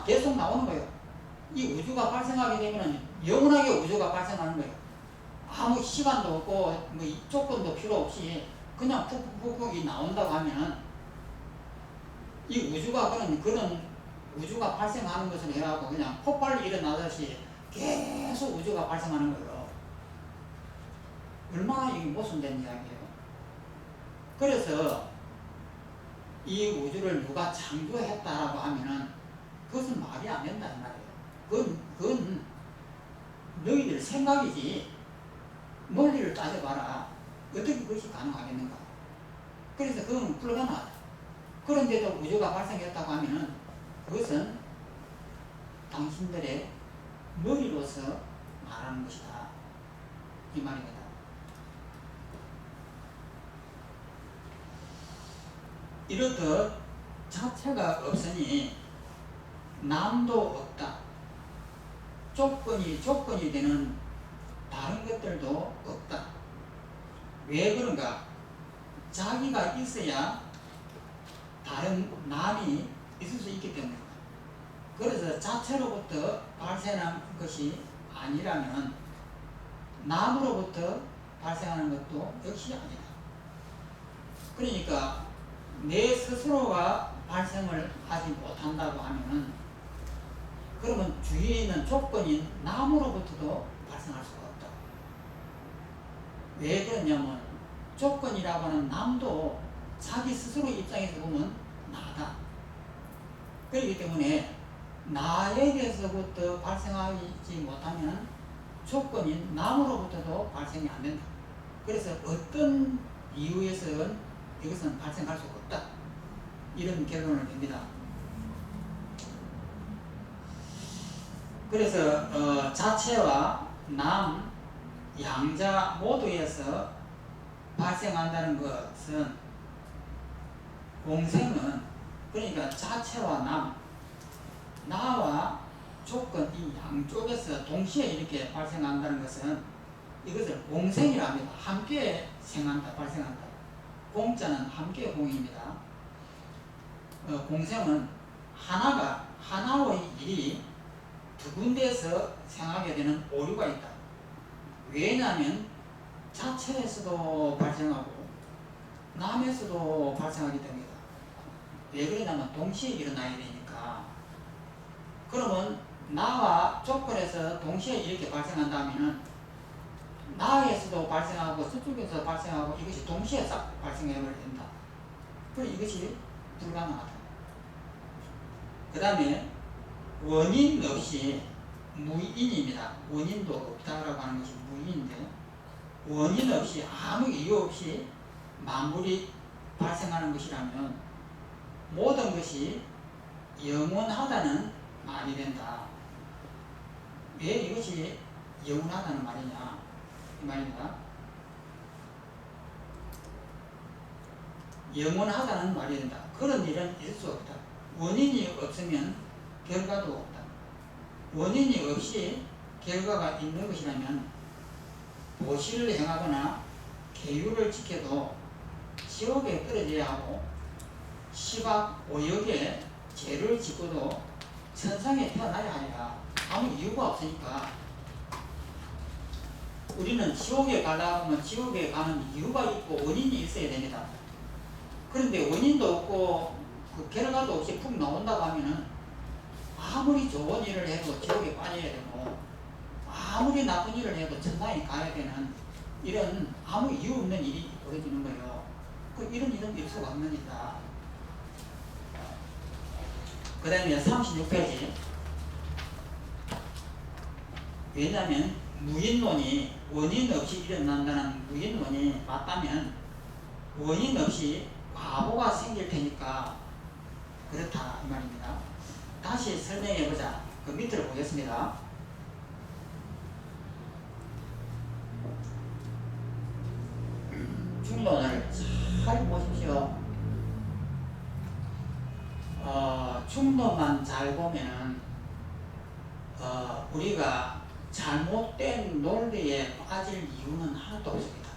계속 나오는 거예요. 이 우주가 발생하게 되면 영원하게 우주가 발생하는 거예요. 아무 시간도 없고 뭐 조건도 필요 없이 그냥 푹푹푹이 나온다고 하면 이 우주가 그런 우주가 발생하는 것을 해갖고 그냥 폭발이 일어나듯이 계속 우주가 발생하는 거예요. 얼마나 이게 모순된 이야기예요. 그래서 이 우주를 누가 창조했다라고 하면은 그것은 말이 안 된다 이 말이에요. 그건 너희들 생각이지. 논리를 따져봐라. 어떻게 그것이 가능하겠는가. 그래서 그건 불가능하다. 그런데도 우주가 발생했다고 하면은 그것은 당신들의 머리로서 말하는 것이다. 이 말입니다. 이렇듯 자체가 없으니 남도 없다. 조건이 되는 다른 것들도 없다. 왜 그런가? 자기가 있어야 다른 남이 있을 수 있기 때문입니다. 그래서 자체로부터 발생한 것이 아니라면 남으로부터 발생하는 것도 역시 아니다. 그러니까 내 스스로가 발생을 하지 못한다고 하면은 그러면 주위에 있는 조건인 남으로부터도 발생할 수가 없다. 왜 그러냐면 조건이라고 하는 남도 자기 스스로 입장에서 보면 나다. 그렇기 때문에 나에게서부터 발생하지 못하면 조건인 남으로부터도 발생이 안 된다. 그래서 어떤 이유에서는 이것은 발생할 수가 없다. 이런 결론을 냅니다. 그래서 자체와 남, 양자 모두에서 발생한다는 것은 공생은 그러니까 자체와 남, 나와 조건 이 양쪽에서 동시에 이렇게 발생한다는 것은 이것을 공생이라 합니다. 함께 생한다, 발생한다. 공자는 함께 공입니다. 공생은 하나의 일이 두 군데에서 생하게 되는 오류가 있다. 왜냐하면 자체에서도 발생하고 남에서도 발생하기 때문이다. 왜 그러냐면 동시에 일어나야 되니까. 그러면 나와 조건에서 동시에 이렇게 발생한다면은 나에서도 발생하고 저쪽에서 발생하고 이것이 동시에 싹 발생해버려야 된다. 그럼 이것이 불가능하다. 그 다음에 원인 없이 무인입니다. 원인도 없다라고 하는 것이 무인인데 원인 없이 아무 이유 없이 만물이 발생하는 것이라면 모든 것이 영원하다는 말이 된다. 왜 이것이 영원하다는 말이냐 이 말입니다. 영원하다는 말이 된다. 그런 일은 있을 수 없다. 원인이 없으면 결과도 없다. 원인이 없이 결과가 있는 것이라면 도시를 행하거나 계율을 지켜도 지옥에 떨어져야 하고 시박 오역에 죄를 짓고도 천상에 태어나야 하리라. 아무 이유가 없으니까 우리는 지옥에 가려고 하면 지옥에 가는 이유가 있고 원인이 있어야 됩니다. 그런데 원인도 없고 그 결과도 없이 푹 나온다고 하면은 아무리 좋은 일을 해도 지옥에 빠져야 되고 아무리 나쁜 일을 해도 천당에 가야 되는 이런 아무 이유 없는 일이 벌어지는 거예요. 이런 일은 있을 수가 없는 일이다. 그 다음에 36페이지. 왜냐하면 무인론이 원인 없이 일어난다는 무인론이 맞다면 원인 없이 과보가 생길 테니까 그렇다 이 말입니다. 다시 설명해 보자. 그 밑으로 보겠습니다. 중론을 잘 보십시오. 중론만 잘 보면은 우리가 잘못된 논리에 빠질 이유는 하나도 없습니다.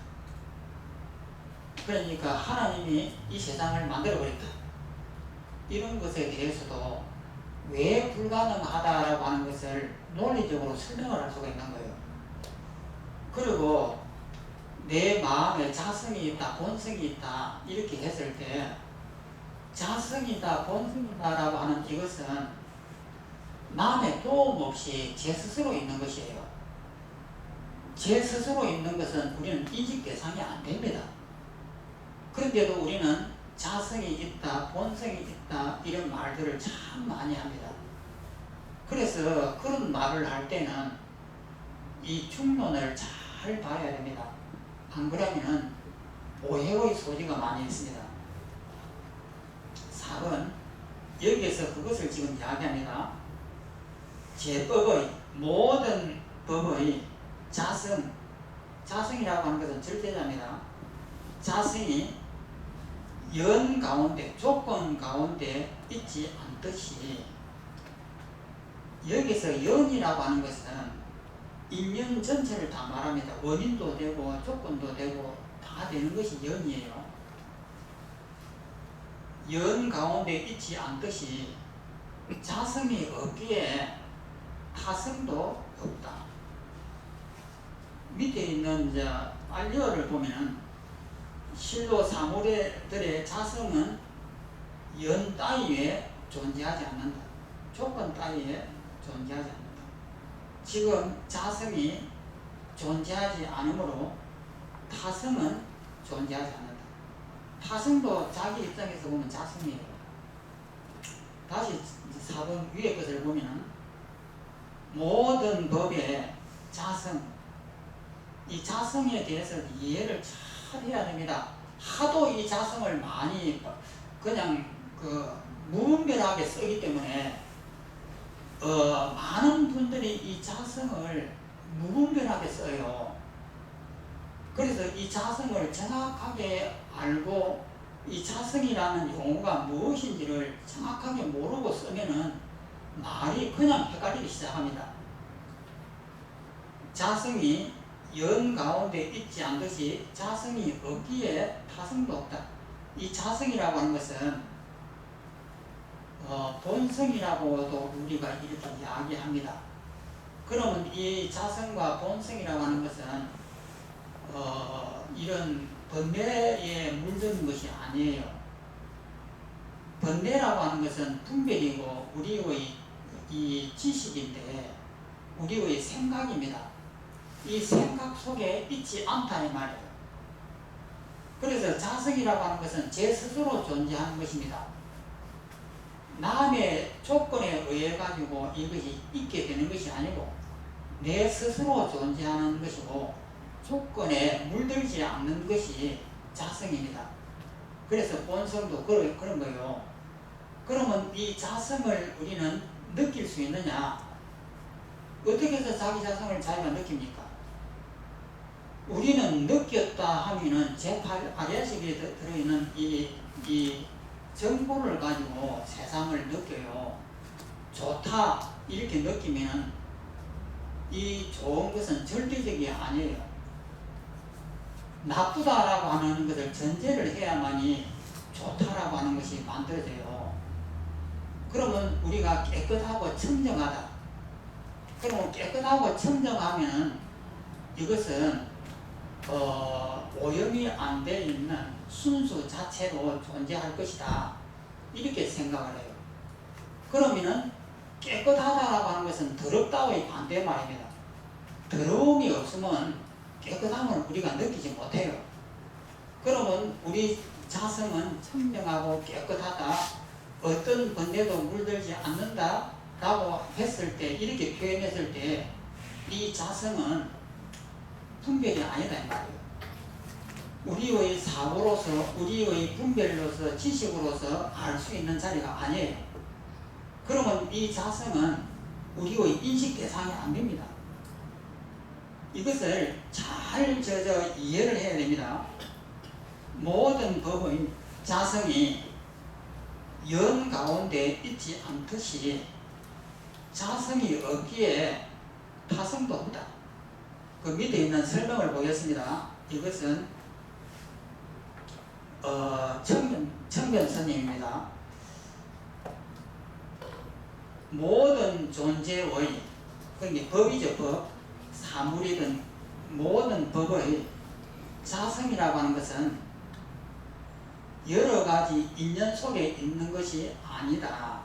그러니까 하나님이 이 세상을 만들어 버렸다. 이런 것에 대해서도 왜 불가능하다라고 하는 것을 논리적으로 설명을 할 수가 있는 거예요. 그리고 내 마음에 자성이 있다, 본성이 있다 이렇게 했을 때 자성이다, 본성이다라고 하는 이것은 남의 도움 없이 제 스스로 있는 것이에요. 제 스스로 있는 것은 우리는 인식 대상이 안 됩니다. 그런데도 우리는 자성이 있다, 본성이 있다 이런 말들을 참 많이 합니다. 그래서 그런 말을 할 때는 이 중론을 잘 봐야 됩니다. 안 그러면 오해의 소지가 많이 있습니다. 4번 여기에서 그것을 지금 이야기합니다. 제법의 모든 법의 자성이라고 하는 것은 절대자입니다. 자성이 연 가운데, 조건 가운데 있지 않듯이 여기서 연이라고 하는 것은 인연 전체를 다 말합니다. 원인도 되고 조건도 되고 다 되는 것이 연이에요. 연 가운데 있지 않듯이 자성이 없기에 타성도 없다. 밑에 있는 알리어를 보면 실로 사물들의 자성은 연 따위에 존재하지 않는다. 조건 따위에 존재하지 않는다. 지금 자성이 존재하지 않으므로 타성은 존재하지 않는다. 타성도 자기 입장에서 보면 자성이에요. 다시 4번 위에 것을 보면 모든 법의 자성, 이 자성에 대해서 이해를 잘 해야 됩니다. 하도 이 자성을 많이 그냥 무분별하게 쓰기 때문에 많은 분들이 이 자성을 무분별하게 써요. 그래서 이 자성을 정확하게 알고 이 자성이라는 용어가 무엇인지를 정확하게 모르고 쓰면은 말이 그냥 헷갈리기 시작합니다. 자성이 연 가운데 있지 않듯이 자성이 없기에 타성도 없다. 이 자성이라고 하는 것은 본성이라고도 우리가 이렇게 이야기합니다. 그러면 이 자성과 본성이라고 하는 것은 이런 번뇌에 물든 것이 아니에요. 번뇌라고 하는 것은 분별이고 우리의 이 지식인데 우리의 생각입니다. 이 생각 속에 있지 않다 이 말이에요. 그래서 자성이라고 하는 것은 제 스스로 존재하는 것입니다. 남의 조건에 의해 가지고 이것이 있게 되는 것이 아니고 내 스스로 존재하는 것이고 조건에 물들지 않는 것이 자성입니다. 그래서 본성도 그런 거예요. 그러면 이 자성을 우리는 느낄 수 있느냐? 어떻게 해서 자기 자성을 자기가 느낍니까? 우리는 느꼈다 하면은 제8아래식에 들어있는 이 정보를 가지고 세상을 느껴요. 좋다 이렇게 느끼면 이 좋은 것은 절대적이 아니에요. 나쁘다라고 하는 것을 전제를 해야만이 좋다라고 하는 것이 만들어져요. 그러면 우리가 깨끗하고 청정하다. 그러면 깨끗하고 청정하면 이것은 오염이 안 되어 있는 순수 자체로 존재할 것이다. 이렇게 생각을 해요. 그러면은 깨끗하다라고 하는 것은 더럽다의 반대말입니다. 더러움이 없으면 깨끗함을 우리가 느끼지 못해요. 그러면 우리 자성은 청정하고 깨끗하다, 어떤 번뇌도 물들지 않는다 라고 했을 때, 이렇게 표현했을 때 이 자성은 분별이 아니다 이 말이에요. 우리의 사고로서, 우리의 분별로서, 지식으로서 알 수 있는 자리가 아니에요. 그러면 이 자성은 우리의 인식 대상이 안 됩니다. 이것을 잘 이해를 해야 됩니다. 모든 법의 자성이 연 가운데 있지 않듯이 자성이 없기에 타성도 없다. 그 밑에 있는 설명을 보겠습니다. 이것은 청변 스님입니다. 모든 존재의, 그게 법이죠, 법. 사물이든 모든 법의 자성이라고 하는 것은 여러 가지 인연 속에 있는 것이 아니다.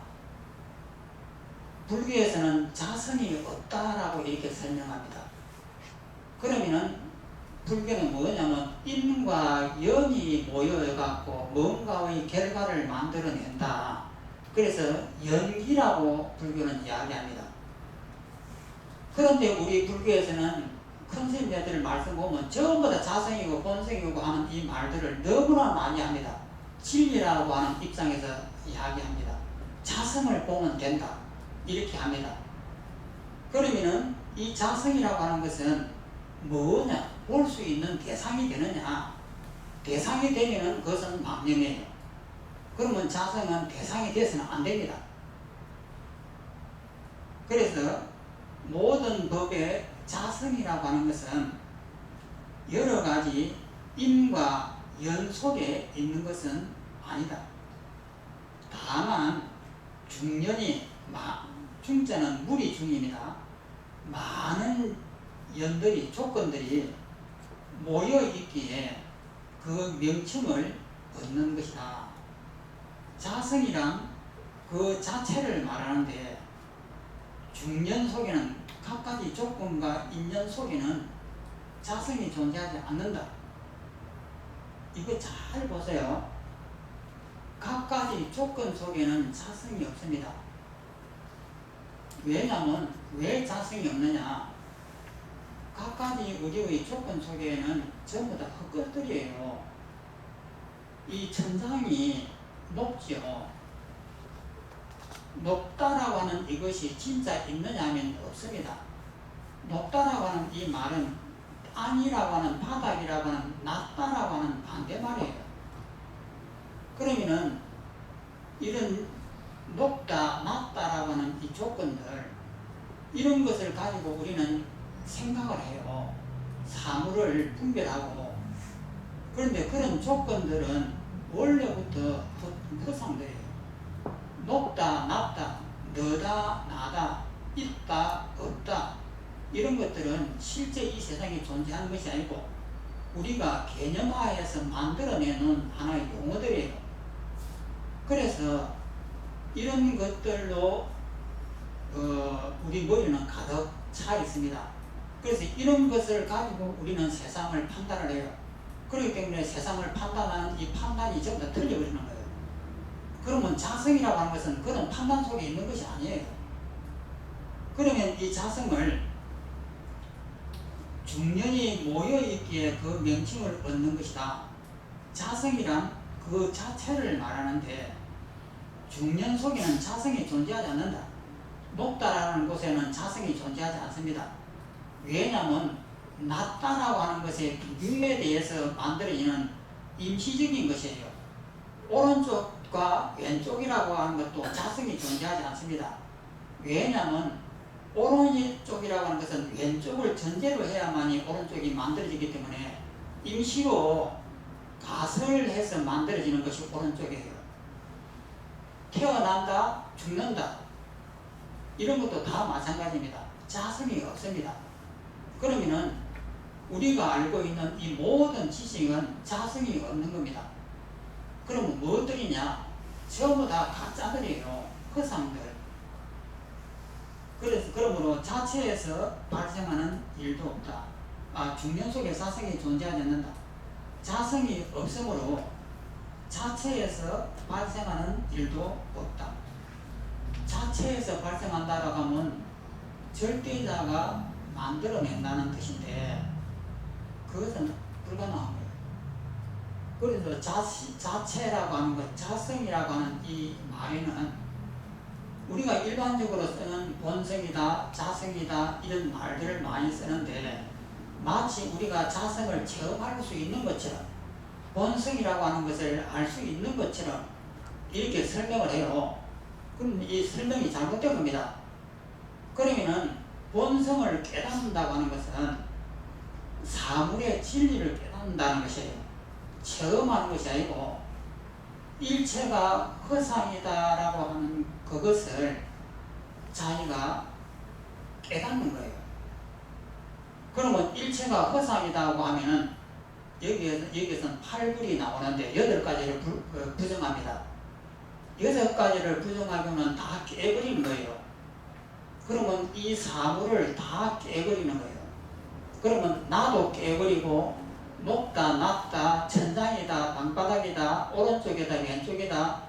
불교에서는 자성이 없다라고 이렇게 설명합니다. 그러면은 불교는 뭐냐면 인과 연이 모여갖고 뭔가의 결과를 만들어낸다. 그래서 연기라고 불교는 이야기합니다. 그런데 우리 불교에서는 큰 스님들 말씀 보면 전부 다 자성이고 본성이고 하는 이 말들을 너무나 많이 합니다. 진리라고 하는 입장에서 이야기합니다. 자성을 보면 된다. 이렇게 합니다. 그러면은 이 자성이라고 하는 것은 뭐냐? 볼 수 있는 대상이 되느냐? 대상이 되면은 그것은 망념이에요. 그러면 자성은 대상이 되어서는 안 됩니다. 그래서 모든 법의 자성이라고 하는 것은 여러 가지 인과 연 속에 있는 것은 아니다. 다만 중연이, 중자는 무리 중입니다. 많은 연들이, 조건들이 모여 있기에 그 명칭을 얻는 것이다. 자성이란 그 자체를 말하는데 중연 속에는 각가지 조건과 인연 속에는 자성이 존재하지 않는다. 이거 잘 보세요. 각가지 조건 속에는 자성이 없습니다. 왜냐하면 왜 자성이 없느냐? 각가지 우리의 조건 속에는 전부 다 헛것들이에요. 이 천장이 높죠. 높다라고 하는 이것이 진짜 있느냐 하면 없습니다. 높다라고 하는 이 말은 땅이라고 하는, 바닥이라고 하는, 낮다라고 하는 반대말이에요. 그러면은 이런 높다, 낮다라고 하는 이 조건들, 이런 것을 가지고 우리는 생각을 해요. 사물을 분별하고. 그런데 그런 조건들은 원래부터 허상들이에요. 높다, 낮다, 너다, 나다, 있다, 없다, 이런 것들은 실제 이 세상에 존재하는 것이 아니고 우리가 개념화해서 만들어내는 하나의 용어들이에요. 그래서 이런 것들로 우리 머리는 가득 차 있습니다. 그래서 이런 것을 가지고 우리는 세상을 판단을 해요. 그렇기 때문에 세상을 판단하는 이 판단이 전부 다 틀려버리는 거예요. 그러면 자성이라고 하는 것은 그런 판단 속에 있는 것이 아니에요. 그러면 이 자성을 중년이 모여있기에 그 명칭을 얻는 것이다. 자성이란 그 자체를 말하는데 중년 속에는 자성이 존재하지 않는다. 높다라는 곳에는 자성이 존재하지 않습니다. 왜냐하면 낮다라고 하는 것의 비교에 대해서 만들어지는 임시적인 것이에요. 오른쪽과 왼쪽이라고 하는 것도 자성이 존재하지 않습니다. 왜냐하면 오른쪽이라고 하는 것은 왼쪽을 전제로 해야만이 오른쪽이 만들어지기 때문에 임시로 가설을 해서 만들어지는 것이 오른쪽이에요. 태어난다, 죽는다, 이런 것도 다 마찬가지입니다. 자성이 없습니다. 그러면은 우리가 알고 있는 이 모든 지식은 자성이 없는 겁니다. 그러면 무엇들이냐? 전부 다 가짜들이에요. 허상들. 그래서 그러므로 자체에서 발생하는 일도 없다. 중년 속에 자성이 존재하지 않는다. 자성이 없으므로 자체에서 발생하는 일도 없다. 자체에서 발생한다라고 하면 절대자가 만들어낸다는 뜻인데 그것은 불가능한 거예요. 그래서 자체라고 하는 것, 자성이라고 하는 이 말에는 우리가 일반적으로 쓰는 본성이다, 자성이다, 이런 말들을 많이 쓰는데 마치 우리가 자성을 체험할 수 있는 것처럼 본성이라고 하는 것을 알 수 있는 것처럼 이렇게 설명을 해요. 그럼 이 설명이 잘못된 겁니다. 그러면은 본성을 깨닫는다고 하는 것은 사물의 진리를 깨닫는다는 것이에요. 체험하는 것이 아니고 일체가 허상이다라고 하는 그것을 자기가 깨닫는 거예요. 그러면 일체가 허상이라고 하면은 여기에서는 8불이 나오는데 8가지를 부정합니다. 6가지를 부정하고는 다 깨버리는 거예요. 그러면 이 사물을 다 깨버리는 거예요. 그러면 나도 깨버리고 높다 낮다 천장이다 방바닥이다 오른쪽이다 왼쪽이다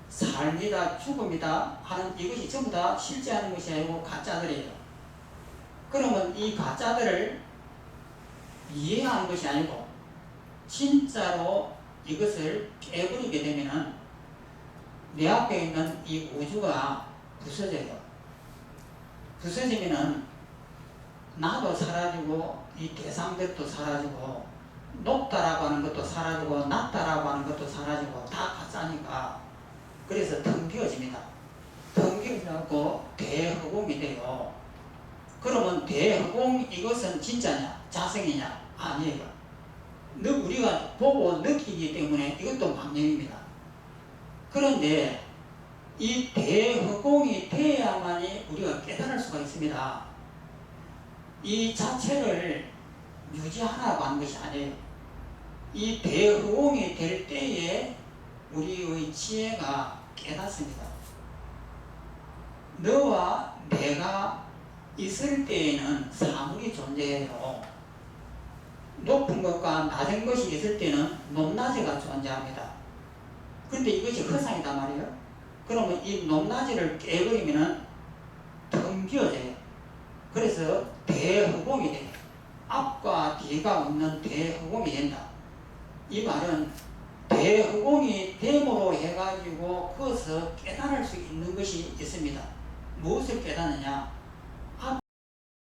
삶이다 죽음이다 하는 이것이 전부 다 실제하는 것이 아니고 가짜들이에요. 그러면 이 가짜들을 이해하는 것이 아니고 진짜로 이것을 깨버리게 되면은 내 앞에 있는 이 우주가 부서져요. 부서지면은 나도 사라지고 이 대상들도 사라지고 높다라고 하는 것도 사라지고 낮다라고 하는 것도 사라지고 다 가짜니까 그래서 텅 비어집니다. 텅 비어져갖고 대허공이 돼요. 그러면 대허공 이것은 진짜냐 자성이냐 아니에요. 우리가 보고 느끼기 때문에 이것도 망념입니다. 그런데 이 대허공이 돼야만이 우리가 깨달을 수가 있습니다. 이 자체를 유지하라고 하는 것이 아니에요. 이 대허공이 될 때에 우리의 지혜가 깨닫습니다. 너와 내가 있을 때에는 사물이 존재해요. 높은 것과 낮은 것이 있을 때는 높낮이가 존재합니다. 그런데 이것이 허상이단 말이에요. 그러면 이 높낮이를 깨버리면 텅 비어져요. 그래서 대허공이 돼요. 앞과 뒤가 없는 대허공이 된다. 이 말은 대허공이 됨으로 해가지고 거기서 깨달을 수 있는 것이 있습니다. 무엇을 깨닫느냐?